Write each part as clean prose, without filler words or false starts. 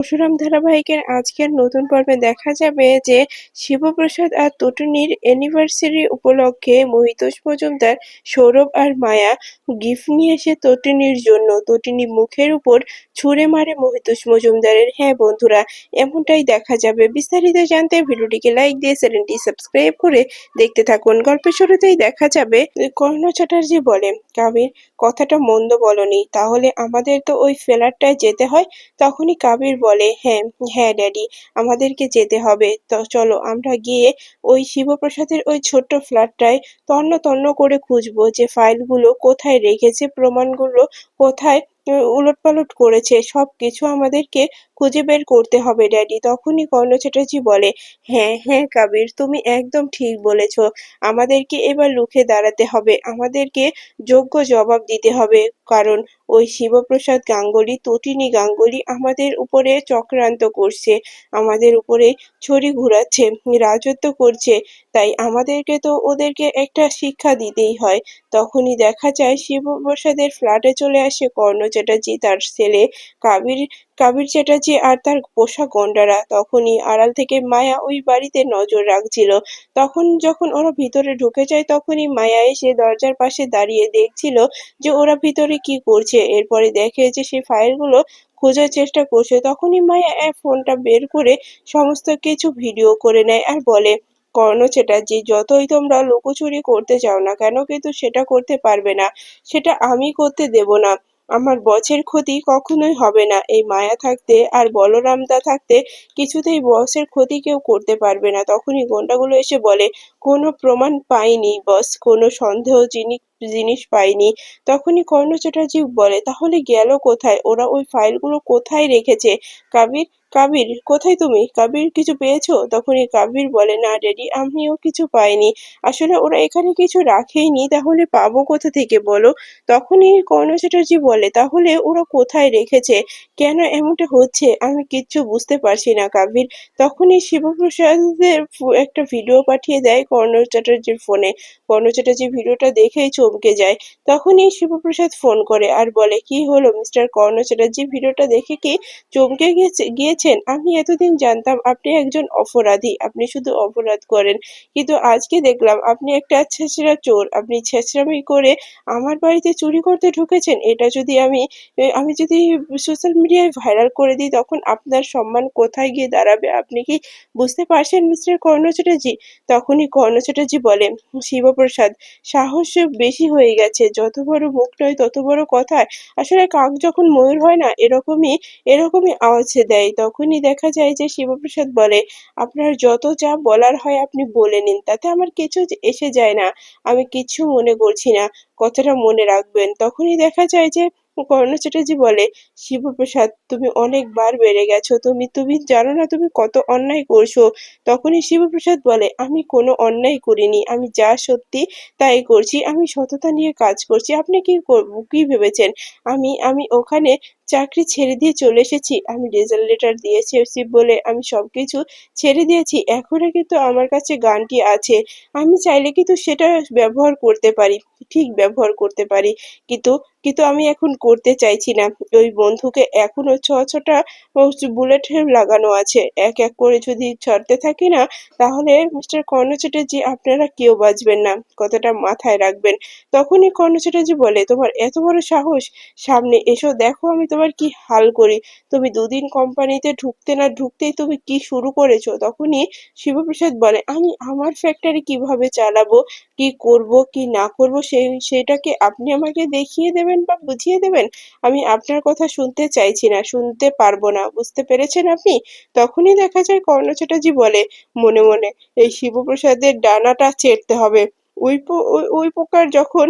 পরশুরাম ধারাবাহিকের আজকের নতুন পর্বে দেখা যাবে যে শিবপ্রসাদ আর টুটুনির অ্যানিভার্সারি উপলক্ষে মহিতোষ মজুমদার, সৌরভ আর মায়া গিফট নিয়ে এসে টুটুনির জন্য। টুটুনি মুখের উপর ছুঁড়ে মারে মহিতোষ মজুমদারের। হ্যাঁ বন্ধুরা, এমনটাই দেখা যাবে। বিস্তারিত জানতে ভিডিওটিকে লাইক দিয়ে চ্যানেলটি সাবস্ক্রাইব করে দেখতে থাকুন। গল্পের শুরুতেই দেখা যাবে কর্ণ চ্যাটার্জি বলে, কাবির, কথাটা মন্দ বলনি, তাহলে আমাদের তো ওই ফ্ল্যাটটায় যেতে হয়। তখনই কাবির বলে, হ্যাঁ হ্যাঁ ড্যাডি, আমাদেরকে যেতে হবে। তো চলো আমরা গিয়ে ওই শিবপ্রসাদের ওই ছোট্ট ফ্ল্যাটটায় তন্ন তন্ন করে খুঁজবো, যে ফাইলগুলো কোথায় রেখেছে, প্রমাণগুলো কোথায় উলটপালট করেছে, সবকিছু আমাদেরকে খুঁজে বের করতে হবে ড্যাডি। তখনই কর্ণ চ্যাটার্জি বলে, হ্যাঁ হ্যাঁ কাবির, তুমি একদম ঠিক বলেছ। আমাদেরকে এবার রুখে দাঁড়াতে হবে, আমাদেরকে যোগ্য জবাব দিতে হবে। কারণ ওই শিবপ্রসাদ গাঙ্গুলি, তটিনী গাঙ্গুলি আমাদের উপরে চক্রান্ত করছে, আমাদের উপরে ছড়ি ঘুরাচ্ছে, রাজত্ব করছে। তাই আমাদেরকে তো ওদেরকে একটা শিক্ষা দিতেই হয়। তখনই দেখা যায় শিবপ্রসাদের ফ্ল্যাটে চলে আসে কর্ণ চ্যাটার্জি, তার ছেলে কাবির কাবির চ্যাটার্জি আর তার পোষা গন্ডারা। তখনই আড়াল থেকে মায়া ওই বাড়িতে নজর রাখছিল। তখন যখন ওরা ভিতরে ঢুকে যায়, তখনই মায়া এসে দরজার পাশে দাঁড়িয়ে দেখছিল যে ওরা ভিতরে কি করছে। এরপরে দেখে যে সেই ফাইলগুলো খোঁজার চেষ্টা করছে। তখনই মায়া ফোনটা বের করে সমস্ত কিছু ভিডিও করে নেয় আর বলে, কর্ণ চ্যাটার্জি, যতই তোমরা লুকোচুরি করতে চাও না কেন, কিন্তু সেটা করতে পারবে না। সেটা আমি করতে দেব না। আমার বসের ক্ষতি কখনোই হবে না। এই মায়া থাকতে আর বলরামদা থাকতে কিছুতেই বসের ক্ষতি কেউ করতে পারবে না। তখনই গুন্ডাগুলো এসে বলে, কোনো প্রমাণ পাইনি বস, কোনো সন্দেহ জিনিস পাইনি। তখনই কর্ণ চ্যাটার্জি বলে, তাহলে গেল কোথায়? ওরা ওই ফাইলগুলো কোথায় রেখেছে? কাবির, কাবির কোথায় তুমি? কাবির, কিছু পেয়েছো? তখনই কাবির বলে, না ড্যাডি, আমিও কিছু পাইনি। আসলে ওরা এখানে কিছু রাখেইনি, তাহলে পাবো কোথা থেকে বলো? তখনই কর্ণ চ্যাটার্জি বলে, তাহলে ওরা কোথায় রেখেছে? কেন এমনটা হচ্ছে আমি কিচ্ছু বুঝতে পারছি না কাবির। তখনই শিবপ্রসাদের একটা ভিডিও পাঠিয়ে দেয় কর্ণ চ্যাটার্জির ফোনে। কর্ণ চ্যাটার্জি ভিডিওটা দেখেই চমকে যায়। তখনই শিবপ্রসাদ ফোন করে আর বলে, কি হলো মিস্টার কর্ণ চ্যাটার্জি, ভিডিওটা দেখে কি চমকে গিয়েছেন? আমি এতদিন জানতাম আপনি একজন অপরাধী, আপনি শুধু অপরাধ করেন, কিন্তু আজকে দেখলাম আপনি একটা ছেঁচড়া চোর। আপনি ছেঁচড়ামি করে আমার বাড়িতে চুরি করতে ঢুকেছেন। এটা যদি আমি যদি সোশ্যাল মিডিয়ায় ভাইরাল করে দিই, তখন আপনার সম্মান কোথায় গিয়ে দাঁড়াবে আপনি কি বুঝতে পারছেন মিস্টার কর্ণ চ্যাটার্জি? তখনই কর্ণ চ্যাটার্জি বলে, শিবপ্রসাদ, সাহস বেশি হয়ে গেছে, যত বড় মুখ নয় তত বড় কথা। আসলে কাক যখন ময়ূর হয় না, এরকমই এরকমই আওয়াজ দেয়। তখনই দেখা যায় যে শিবপ্রসাদ বলে, আপনার যত যা বলার হয় আপনি বলে নিন, তাতে আমার কিছু এসে যায় না, আমি কিচ্ছু মনে করছি না, কথাটা মনে রাখবেন। তখনই দেখা যায় যে কর্ণ চ্যাটার্জি বলে, শিবপ্রসাদ, তুমি অনেকবার বেড়ে গেছো, তুমি তুমি জানো না তুমি কত অন্যায় করছো। তখনই শিবপ্রসাদ বলে, আমি কোনো অন্যায় করিনি, আমি যা সত্যি তাই করছি, আমি সততা নিয়ে কাজ করছি। আপনি কি কি ভেবেছেন আমি আমি ওখানে চাকরি ছেড়ে দিয়ে চলে এসেছি? আমি রেজাল্ট লেটার দিয়েছি বলে আমি সবকিছু ছেড়ে দিয়েছি। এখনো কিন্তু আমার কাছে গানটি আছে, আমি চাইলে কিন্তু সেটা ব্যবহার করতে পারি, ঠিক ব্যবহার করতে পারি। কিন্তু কিন্তু আমি এখন করতে চাইছি না। ওই বন্ধুকে এখনো ছটা বুলেট লাগানো আছে, এক এক করে যদি ছাড়তে থাকি না, তাহলে মিস্টার কর্ণ চ্যাটার্জি আপনারা কেউ বাঁচবেন না, কথাটা মাথায় রাখবেন। তখনই কর্ণ চ্যাটার্জি বলে, তোমার এত বড় সাহস, সামনে এসো, দেখো আমি তোমার কি হাল করি। তুমি দুদিন কোম্পানিতে ঢুকতে না ঢুকতেই তুমি কি শুরু করেছো। তখনই শিবপ্রসাদ বলে, আমি আমার ফ্যাক্টরি কিভাবে চালাবো, কি করব কি না করব, সেটাকে আপনি আমাকে দেখিয়ে দেবেন বা বুঝিয়ে দেবেন? আমি আপনার কথা শুনতে চাইছি না, শুনতে পারবো না, বুঝতে পেরেছেন আপনি? তখনই দেখা যায় কর্ণ চ্যাটার্জি বলে মনে মনে, এই শিবপ্রসাদের ডানাটা চেটতে হবে। ওই প্রকার যখন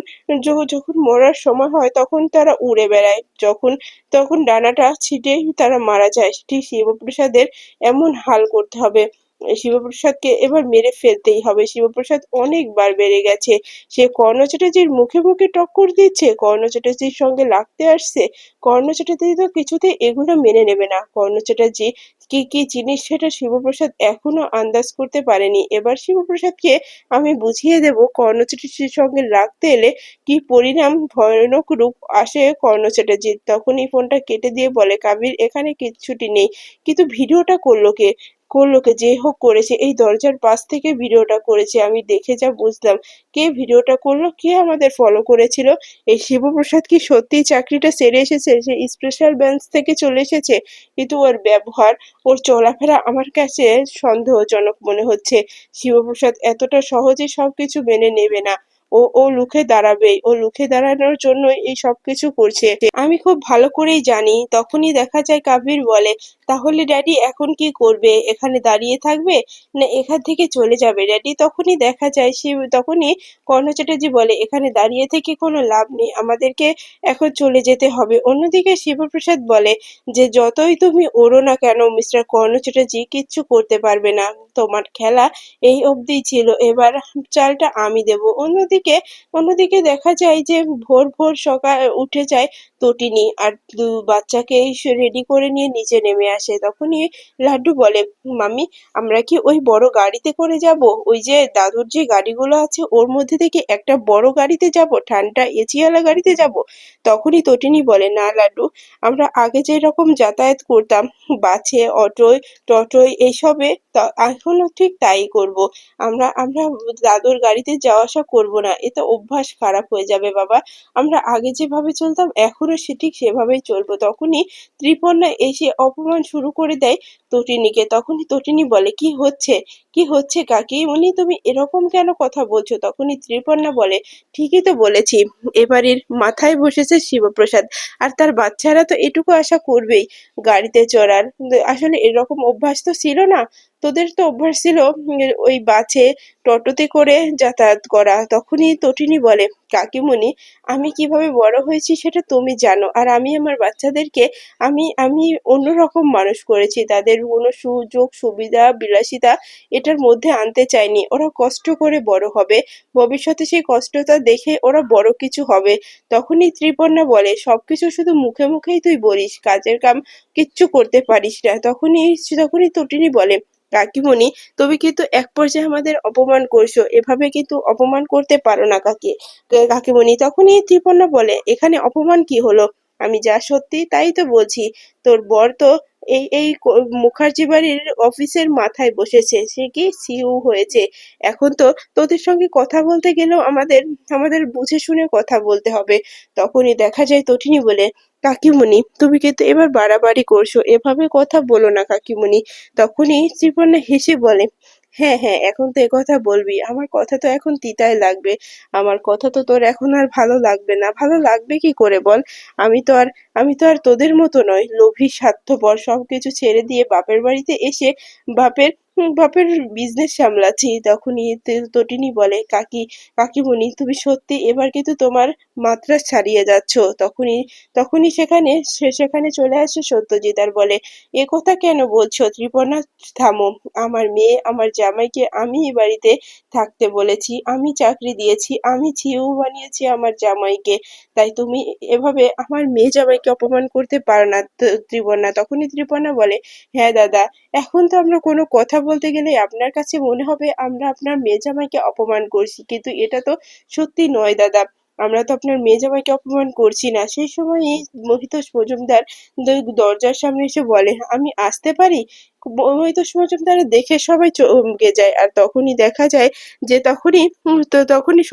যখন মরার সময় হয় তখন তারা উড়ে বেড়ায়, যখন তখন ডানাটা ছিটেই তারা মারা যায়। ঠিক শিবপ্রসাদের এমন হাল করতে হবে, শিবপ্রসাদকে এবার মেরে ফেলতেই হবে। শিবপ্রসাদ অনেকবার বেড়ে গেছে, সে কর্ণ চ্যাটার্জির মুখে মুখে টক্কর দিচ্ছে, কর্ণ চ্যাটার্জির সঙ্গে লাগতে আসছে। কর্ণ চ্যাটার্জি তো কিছুতেই এগুলো মেনে নেবে না। কর্ণ চ্যাটার্জি কি কি জিনিস সেটা শিবপ্রসাদ এখনো আন্দাজ করতে পারেনি। এবার শিবপ্রসাদকে আমি বুঝিয়ে দেব কর্ণ চ্যাটার্জির সঙ্গে রাখতে এলে কি পরিণাম ভয়ানক রূপ আসে কর্ণ চ্যাটার্জির। তখনই ফোনটা কেটে দিয়ে বলে, কাবির এখানে কিচ্ছুটি নেই, কিন্তু ভিডিওটা করলো কে? করলো কে? যে হোক করেছে, এই দরজার পাশ থেকে ভিডিওটা করেছে, আমি দেখে যা বুঝলাম। কে ভিডিওটা করলো? কে আমাদের ফলো করেছিল? এই শিবপ্রসাদ কি সত্যিই চাকরিটা সেরে এসেছে? সে স্পেশাল ব্রাঞ্চ থেকে চলে এসেছে? কিন্তু ওর ব্যবহার, ওর চলাফেরা আমার কাছে সন্দেহজনক মনে হচ্ছে। শিবপ্রসাদ এতটা সহজে সবকিছু মেনে নেবে না। ও রুখে দাঁড়াবেই। ও রুখে দাঁড়ানোর জন্যই এই সবকিছু করছে। আমি খুব ভালো করেই জানি। তখনই দেখা যায় কাবির বলে, তাহলে ড্যাডি এখন কি করবে? এখানে দাঁড়িয়ে থাকবে, না এখান থেকে চলে যাবে ড্যাডি? তখনই দেখা যায় তখনই কর্ণ চ্যাটার্জি বলে, এখানে দাঁড়িয়ে থেকে কোনো লাভ নেই, আমাদেরকে এখন চলে যেতে হবে। অন্যদিকে শিবপ্রসাদ বলে যে, যতই তুমি ওড়ো না কেন মিস্টার কর্ণ চ্যাটার্জি, কিচ্ছু করতে পারবে না। তোমার খেলা এই অবধি ছিল, এবার চালটা আমি দেব। অন্যদিকে দেখা যায় যে ভোর ভোর সকাল উঠে যায় তটিনী, আর বাচ্চাকে রেডি করে নিয়ে নিচে নেমে আসে। তখনই লাড্ডু বলে, মামি আমরা কি ওই বড় গাড়িতে করে যাব? ওই যে দাদুর যে গাড়িগুলো আছে ওর মধ্যে থেকে একটা বড় গাড়িতে যাব, ঠান্ডা এচিওয়ালা গাড়িতে যাব? তখনই তটিনী বলে, না লাড্ডু, আমরা আগে যেরকম যাতায়াত করতাম বাসে, অটোয়, টোটোয় এইসবে, এখনো ঠিক তাই করব। আমরা আমরা দাদুর গাড়িতে যাওয়া আসা করবো না, এতে অভ্যাস খারাপ হয়ে যাবে বাবা। আমরা আগে যেভাবে চলতাম এখনো ঠিক সেভাবেই চলবো। তখনই ত্রিপর্ণা এসে অপমান শুরু করে দেয় তটিনীকে। তখনই তটিনী বলে, কি হচ্ছে? কি হচ্ছে কাকিমুনি, তুমি এরকম কেন কথা বলছো? তখনই ত্রিপর্ণা বলে, ঠিকই তো বলেছি, এবাড়ির মাথায় বসেছে শিবপ্রসাদ, আর তার বাচ্চারা তো এটুকু আশা করবেই গাড়িতে চড়ার। আসলে এরকম অভ্যাস তো ছিল না। তোদের তো অভ্যাস ছিল ওই বাসে, টোটোতে করে যাতায়াত করা। তখনই তটিনী বলে, কাকিমুনি আমি কিভাবে বড় হয়েছি সেটা তুমি জানো, আর আমি আমার বাচ্চাদেরকে আমি আমি অন্যরকম মানুষ করেছি। তাদের কোনো সুযোগ সুবিধা বিলাসিতা এটার মধ্যে আনতে চাইনি। ওরা কষ্ট করে বড় হবে, ভবিষ্যতে সেই কষ্টটা দেখে ওরা বড় কিছু হবে। তখনই ত্রিপর্ণা বলে, সবকিছু শুধু মুখে মুখেই তুই বলিস, কাজের কাম কিচ্ছু করতে পারিস না। তখনই তটিনী বলে, কাকিমণি তুমি কিন্তু এক পর্যায়ে আমাদের অপমান করছো, এভাবে কিন্তু অপমান করতে পারো না কাকিমণি। তখনই ত্রিপর্ণা বলে, এখানে অপমান কি হলো? আমি যা সত্যি তাই তো বলছি। তোর বর তো এই মুখার্জি বাড়ির অফিসের মাথায় বসেছে, সে কি সিইও হয়েছে। এখন তো তোদের সঙ্গে কথা বলতে গেলেও আমাদের আমাদের বুঝে শুনে কথা বলতে হবে। তখনই দেখা যায় তটিনী বলে, কাকিমণি তুমি কিন্তু এবার বাড়াবাড়ি করছো, এভাবে কথা বলো না কাকিমণি। তখনই ত্রিপর্ণা হেসে বলে, হ্যাঁ হ্যাঁ এখন তো একথা বলবি, আমার কথা তো এখন তিতায় লাগবে। আমার কথা তো তোর এখন আর ভালো লাগবে না। ভালো লাগবে কি করে বল? আমি তো আর আমি তো আর তোদের মতো নয়, লোভী স্বার্থপর। সবকিছু ছেড়ে দিয়ে বাপের বাড়িতে এসে বাপের বিজনেস সামলাচ্ছি। তখনই তটিনী বলে, কাকিমণি তুমি সত্যি এবার কিন্তু তোমার মাত্রা ছাড়িয়ে যাচ্ছ। তখনই সেখানে চলে আসে সত্যজিৎ আর বলে, এ কথা কেন বলছো ত্রিপর্ণা? থামো। আমার মেয়ে আমার জামাইকে আমি এই বাড়িতে থাকতে বলেছি, আমি চাকরি দিয়েছি, আমি ঝিউ বানিয়েছি আমার জামাইকে। তাই তুমি এভাবে আমার মেয়ে জামাইকে অপমান করতে পারো না ত্রিপর্ণা। তখনই ত্রিপর্ণা বলে, হ্যাঁ দাদা, এখন তো আমরা কোনো কথা বলতে গেলে আপনার কাছে মনে হবে আমরা আপনার মেয়ে জামাইকে অপমান করছি, কিন্তু এটা তো সত্যি নয় দাদা। আমরা তো আপনার মেয়ে জামাইকে অপমান করছি না। সেই সময়ই মহিতোষ মজুমদার দরজার সামনে এসে বলে, আমি আসতে পারি? মহিতোষ মজুমদার দেখে সবাই চমকে যায়। আর তখনই দেখা যায় যে তখনই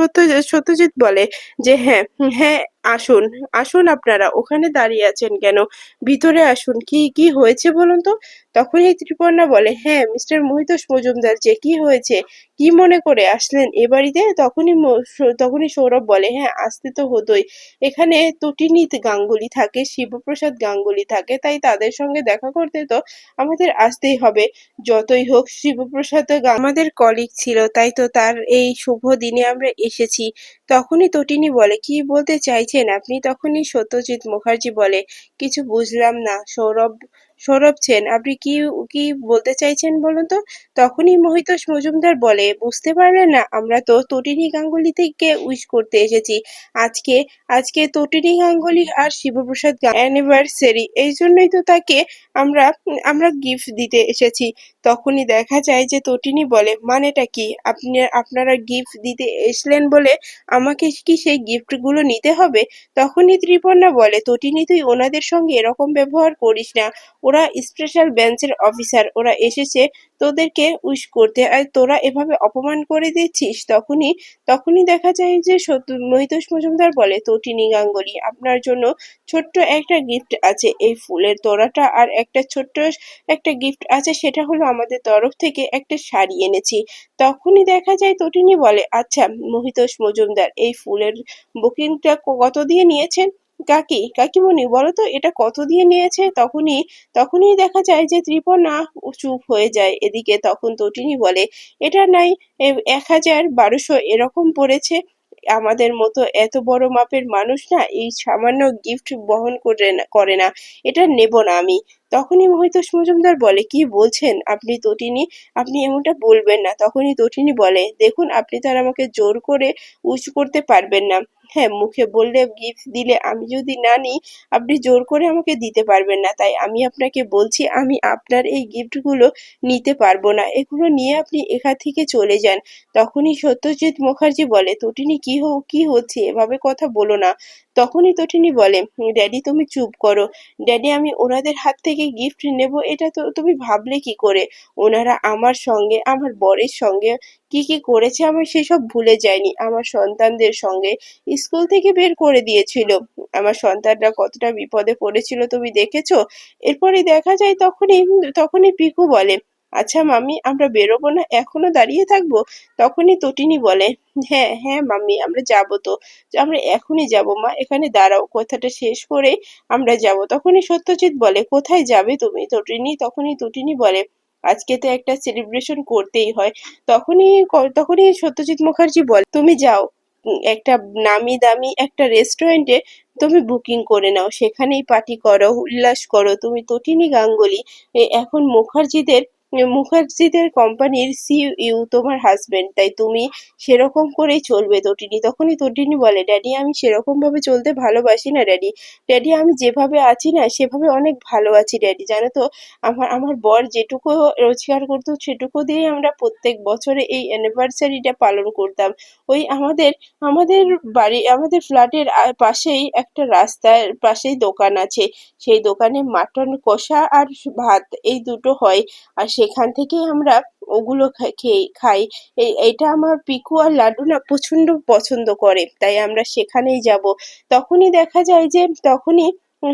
সত্যজিৎ বলে যে, হ্যাঁ হ্যাঁ আসুন, আসুন, আপনারা ওখানে দাঁড়িয়ে আছেন কেন? ভিতরে আসুন, কি কি হয়েছে বলুন তো? তখনই ত্রিপর্ণা বলে, হ্যাঁ মিস্টার মহিতোষ মজুমদার, যে কি হয়েছে? কি মনে করে আসলেন এ বাড়িতে? তখনই সৌরভ বলে, হ্যাঁ আসতে তো হতোই, এখানে তটিনী গাঙ্গুলি থাকে, শিবপ্রসাদ গাঙ্গুলি থাকে, তাই তাদের সঙ্গে দেখা করতে তো আমাদের আসতেই হবে। যতই হোক শিবপ্রসাদ আমাদের কলিগ ছিল, তাই তো তার এই শুভ দিনে আমরা এসেছি। তখনই তটিনী বলে, কি বলতে চাইছেন আপনি? তখনই সত্যজিৎ মুখার্জি বলে, কিছু বুঝলাম না। সৌরভ সৌরভ সেন, আপনি কি কি বলতে চাইছেন বলুন তো? তখনই মহিতোষ মজুমদার বলে, বুঝতে পারলেন না, আমরা তো তটিনী গাঙ্গুলি থেকে উইশ করতে এসেছি। আজকে আজকে তটিনী গাঙ্গুলি আর শিবপ্রসাদ অ্যানিভার্সারি, এই জন্যই তো তাকে আমরা আমরা গিফট দিতে এসেছি। তখনই দেখা যায় যে তটিনী বলে, মানেটা কি? আপনারা গিফট দিতে এসলেন বলে আমাকে কি সেই গিফটগুলো নিতে হবে? তখনই ত্রিপর্ণা বলে, তটিনী তুই ওনাদের সঙ্গে এরকম ব্যবহার করিস না। ওরা স্পেশাল ব্রাঞ্চের অফিসার, ওরা এসেছে তোদেরকে উইশ করতে, আর তোরা এভাবে অপমান করে দিচ্ছিস। তখনই তখনই দেখা যায় যে মহিতোষ মজুমদার বলে, তটিনী গাঙ্গুলি, আপনার জন্য ছোট্ট একটা গিফট আছে, এই ফুলের তোড়াটা, আর একটা ছোট্ট একটা গিফট আছে, সেটা হলো আমাদের তরফ থেকে একটা শাড়ি এনেছি। তখনই দেখা যায় তটিনী বলে, আচ্ছা মহিতোষ মজুমদার, এই ফুলের বুকিংটা কত দিয়ে নিয়েছেন? কাকিমণি বলো তো এটা কত দিয়ে নিয়েছে? তখনই দেখা যায় যে ত্রিপর্ণা চুপ হয়ে যায়। এদিকে তখন তটিনী বলে, এটা নাই ১,১২০০ এরকম পড়েছে। আমাদের মতো এত বড় মাপের মানুষ না এই সামান্য গিফট বহন করে না। এটা নেব না আমি। তখনই মহিতোষ মজুমদার বলে, কি বলছেন আপনি তটিনী? আপনি এমনটা বলবেন না। তখনই তটিনী বলে, দেখুন আপনি তো আর আমাকে জোর করে উঁচু করতে পারবেন না। হ্যাঁ, মুখে বললে গিফট দিলে, আমি যদি না নিই আপনি জোর করে আমাকে দিতে পারবেন না। তাই আমি আপনাকে বলছি, আমি আপনার এই গিফটগুলো নিতে পারবো না। এগুলো নিয়ে আপনি এখান থেকে চলে যান। তখনই সত্যজিৎ মুখার্জি বলে, তটিনী কি হচ্ছে? এভাবে কথা বলো না। তখনই তটিনী বলে, ড্যাডি তুমি চুপ করো। ড্যাডি আমি ওনাদের হাত থেকে গিফট নেব এটা তো তুমি ভাবলে কি করে? ওনারা আমার সঙ্গে, আমার বরের সঙ্গে কি কি করেছে আমি সেসব ভুলে যাইনি। আমার সন্তানদের সঙ্গে স্কুল থেকে বের করে দিয়েছিল। আমার সন্তানরা কতটা বিপদে পড়েছিল তুমি দেখেছো? এরপরে দেখা যায় তখনই পিকু বলে, আচ্ছা মাম্মি, আমরা বেরোবো না, এখনো দাঁড়িয়ে থাকবো? তখনই তটিনী বলে, হ্যাঁ হ্যাঁ মাম্মি, আমরা যাবো তো, আমরা এখনই যাবো মা, এখানে দাঁড়াও, কথাটা শেষ করে আমরা যাব। তখনই সত্যজিৎ বলে, কোথায় যাবে তুমি তটিনী? তখনই বলে, আজকে তো একটা সেলিব্রেশন করতেই হয়। তখনই সত্যজিৎ মুখার্জি বলে, তুমি যাও, একটা নামি দামি একটা রেস্টুরেন্টে তুমি বুকিং করে নাও, সেখানেই পার্টি করো, উল্লাস করো। তুমি তটিনী গাঙ্গুলি, এখন মুখার্জিদের কোম্পানির সিইও তোমার হাজবেন্ড, তাই তুমি সেরকম করেই চলবে তটিনী। তখনই তটিনী বলে, ড্যাডি আমি সেরকম ভাবে চলতে ভালোবাসি না ড্যাডি। ড্যাডি আমি যেভাবে আছি না সেভাবে অনেক ভালো আছি ড্যাডি। জানো তো, আমার বর যেটুকু রোজগার করতো সেটুকু দিয়ে আমরা প্রত্যেক বছরে এই অ্যানিভার্সারিটা পালন করতাম। ওই আমাদের আমাদের ফ্ল্যাটের পাশেই একটা রাস্তার পাশেই দোকান আছে। সেই দোকানে মাটন কষা আর ভাত, এই দুটো হয়। আর সেখান থেকেই আমরা ওগুলো খাই। এটা আমার পিকু আর লাড্ডু না প্রচন্ড পছন্দ করে, তাই আমরা সেখানেই যাব। তখনই দেখা যায় যে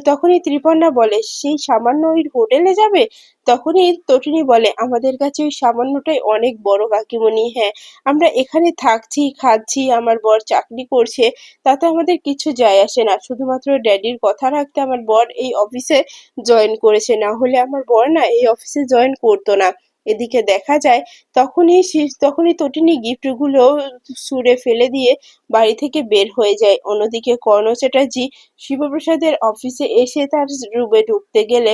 তখনই ত্রিপর্ণা বলে, সেই সামান্য ওই হোটেলে যাবে? তখনই তটিনী বলে, আমাদের কাছে ওই সামান্যটাই অনেক বড় কাকিমণি। হ্যাঁ, আমরা এখানে থাকছি, খাচ্ছি, আমার বর চাকরি করছে, তাতে আমাদের কিছু যায় আসে না। শুধুমাত্র ড্যাডির কথা রাখতে আমার বর এই অফিসে জয়েন করেছে, না হলে আমার বর না এই অফিসে জয়েন করতো না। এদিকে দেখা যায় তখনই তটিনী গিফটগুলো ছুঁড়ে ফেলে দিয়ে বাড়ি থেকে বের হয়ে যায়। অন্যদিকে কর্ণ চ্যাটার্জি শিবপ্রসাদের অফিসে এসে তার রুমে ঢুকতে গেলে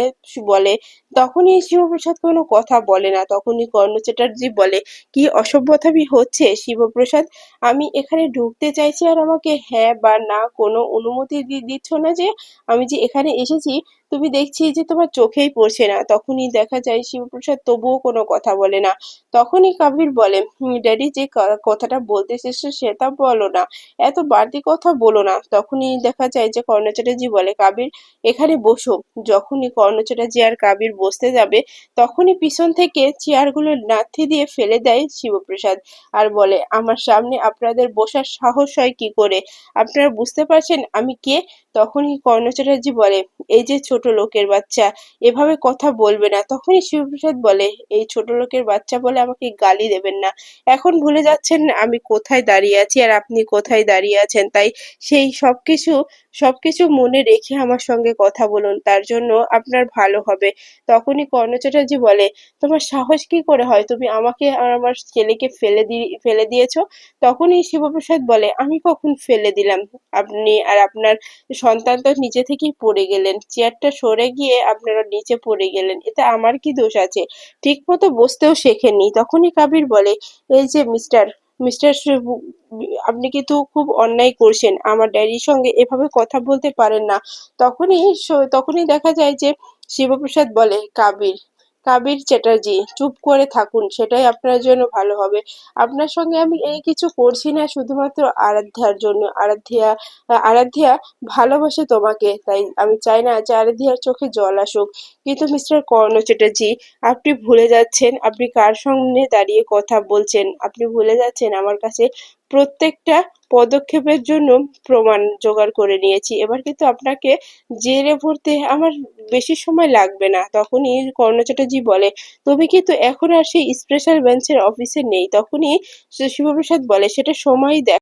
বলে, তখনই শিবপ্রসাদ কোনো কথা বলে না। তখনই কর্ণ চ্যাটার্জি বলে, কি অসভ্যতামি হচ্ছে শিবপ্রসাদ? আমি এখানে ঢুকতে চাইছি আর আমাকে হ্যাঁ বা না কোনো অনুমতি দিচ্ছ না যে? আমি যে এখানে এসেছি তুমি দেখছি যে তোমার চোখেই পড়ছে না। তখনই দেখা যায় শিবপ্রসাদ তবুও কোনো কথা বলে না। তখনই কাবির বলে, ড্যাডি যে কথাটা বলতে এসেছো সেটা বলো না, এত বাড়তি কথা বলো না। তখনই দেখা যায় যে কর্ণ চ্যাটার্জি বলে, কাবির এখানে বসো। যখনই কর্ণ চ্যাটার্জি আর কাবির বসতে যাবে তখনই পিছন থেকে চেয়ারগুলো লাথি দিয়ে ফেলে দেয় শিবপ্রসাদ, আর বলে, আমার সামনে আপনাদের বসার সাহস হয় কি করে? আপনারা বুঝতে পারছেন আমি কে? তখনই কর্ণ চ্যাটার্জি বলে, এই যে ছোট লোকের বাচ্চা, এভাবে কথা বলবে না। তখনই শিবপ্রসাদ বলে, এই ছোট লোকের বাচ্চা বলে আমাকে গালি দেবেন না। এখন ভুলে যাচ্ছেন আমি কোথায় দাঁড়িয়ে আছি আর আপনি কোথায় দাঁড়িয়ে আছেন, তাই সেই সবকিছু সবকিছু মনে রেখে আমার সঙ্গে কথা বলুন, তার জন্য আপনার ভালো হবে। তখনই কর্ণ চ্যাটার্জি বলে, তোমার সাহস কি করে হয়? তুমি আমাকে আর আমার ছেলেকে ফেলে দিয়েছো? তখনই শিবপ্রসাদ বলে, আমি কখন ফেলে দিলাম? আপনি আর আপনার সন্তান তো নিজে থেকেই পড়ে গেলেন। চেয়ারটা সরে গিয়ে আপনারা নিচে পড়ে গেলেন। এতে আমার কি দোষ আছে? ঠিকমতো বসতেও শেখেননি। তখনই কাবির বলে, এই যে মিস্টার মিস্টার আপনি কিন্তু খুব অন্যায় করছেন। আমার ড্যাডির সঙ্গে এভাবে কথা বলতে পারেন না। তখনই দেখা যায় যে শিবপ্রসাদ বলে, কাবির কাবির চ্যাটার্জি চুপ করে থাকুন, সেটাই আপনার জন্য ভালো হবে। আপনার সঙ্গে আমি এই কিছু করছি না শুধুমাত্র আরাধ্যার জন্য। আরাধ্যা ভালোবাসে তোমাকে, তাই আমি চাই না যে আরাধ্যার চোখে জল আসুক। কিন্তু মিস্টার কর্ণ চ্যাটার্জি, আপনি ভুলে যাচ্ছেন আপনি কার সামনে দাঁড়িয়ে কথা বলছেন। আপনি ভুলে যাচ্ছেন আমার কাছে প্রত্যেকটা পদক্ষেপের জন্য প্রমাণ জোগাড় করে নিয়েছি। এবার কিন্তু আপনাকে জেলে ভরতে আমার বেশি সময় লাগবে না। তখনই কর্ণ চ্যাটার্জি বলে, তুমি কিন্তু এখন আর সেই স্পেশাল বেঞ্চের অফিসে নেই। তখনই শিবপ্রসাদ বলে, সেটা সময়ই